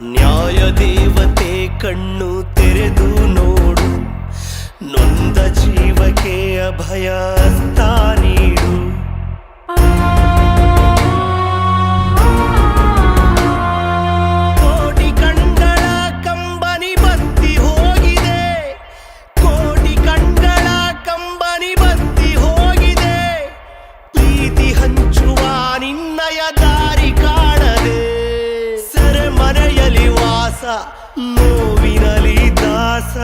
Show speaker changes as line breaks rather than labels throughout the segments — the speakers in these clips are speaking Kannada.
ನ್ಯಾಯ ದೇವತೆ ಕಣ್ಣು ತೆರೆದು ನೋಡು, ನೊಂದ ಜೀವಕ್ಕೆ ಅಭಯ ಹಸ್ತ ನೀಡು. ಕೋಟಿ ಕಣ್ಗಳ ಕಂಬನಿ ಬತ್ತಿ ಹೋಗಿದೆ, ಕೋಟಿ ಕಣ್ಗಳ ಕಂಬನಿ ಬತ್ತಿ ಹೋಗಿದೆ. ಪ್ರೀತಿ ಹಂಚುವ ನಿನ್ನಯ ದಾರಿ ಕಾಣದೆ, ಸೆರೆಮನೆಯಲ್ಲಿ ವಾಸ, ನೋವಿನಲಿ ದಾಸ.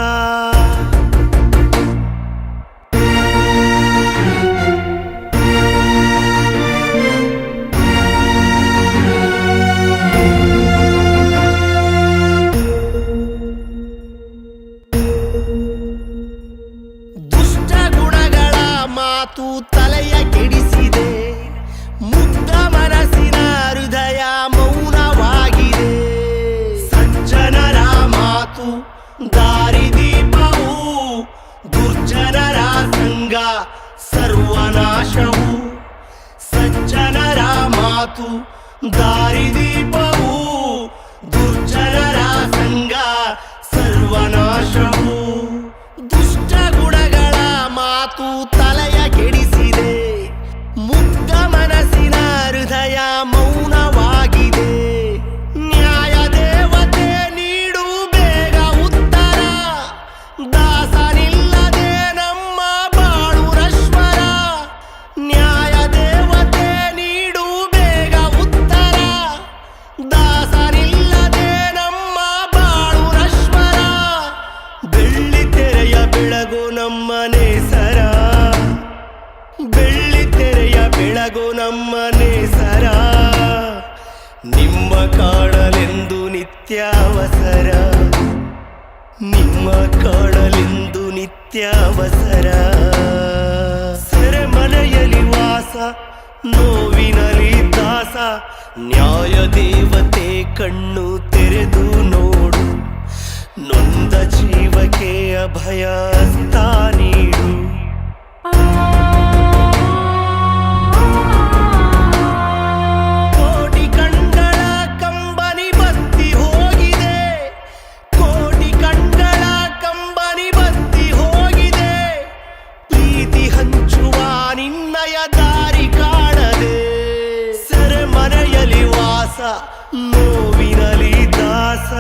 ದುಷ್ಟ ಗುಣಗಳ ಮಾತು ತಲೆಯ ಕೆಡಿಸಿದೆ, ಮುಗ್ಧ ಮನಸ್ಸಿನ ಹೃದಯ ಮೌನವಾಗಿದೆ. ಸಜ್ಜನರ ಮಾತು ದಾರಿದೀಪವು, ದುರ್ಜನರ ಸಂಗ ಸರ್ವನಾಶವು. ಸಜ್ಜನರ ಮಾತು ದಾರಿದೀಪವು, ದುರ್ಜನರ ಸಂಗ ಸರ್ವನಾಶವು. ದುಷ್ಟ ಗುಣಗಳ ಮಾತು ತಲೆಯ ಕೆಡಿಸಿದೆ, ಮುಗ್ಧ ಮನಸ್ಸಿನ ಹೃದಯ ಮೌನವಾಗಿದೆ. ನ್ಯಾಯ ದೇವತೆ ನೀಡು ಬೇಗ ಉತ್ತರ, ದಾಸನಿಲ್ಲದೆ ನಮ್ಮ ಬಾಳು ನಶ್ವರ. ನ್ಯಾಯ ದೇವತೆ ನೀಡು ಬೇಗ ಉತ್ತರ, ದಾಸನಿಲ್ಲದೆ ನಮ್ಮ ಬಾಳು ನಶ್ವರ. ಬೆಳ್ಳಿ ತೆರೆಯ ಬೆಳಗು ನಮ್ಮ ನೇಸರ, ಬೆಳ್ಳಿ ತೆರೆಯ ಬೆಳಗು ನಮ್ಮ ನೇಸರ. ನಿಮ್ಮ ಕಾಣಲೆಂದು ನಿತ್ಯ ಅವಸರ, ನಿಮ್ಮ ಕಾಣಲೆಂದು ನಿತ್ಯ ಅವಸರ. ಸೆರೆಮನೆಯಲ್ಲಿ ವಾಸ, ನೋವಿನಲಿ ದಾಸ. ನ್ಯಾಯ ದೇವತೆ ಕಣ್ಣು ತೆರೆದು ನೋಡು, ನೊಂದ ಜೀವಕ್ಕೆ ಅಭಯ ಹಸ್ತ ನೀಡು. ಕೋಟಿ ಕಣ್ಗಳ ಕಂಬನಿ ಬತ್ತಿ ಹೋಗಿದೆ, ಕೋಟಿ ಕಣ್ಗಳ ಕಂಬನಿ ಬತ್ತಿ ಹೋಗಿದೆ. ಪ್ರೀತಿ ಹಂಚುವ ನಿನ್ನಯ ದಾರಿ ಕಾಣದೆ, ಸೆರೆಮನೆಯಲ್ಲಿ ವಾಸ, ನೋವಿನಲಿ ದಾಸ.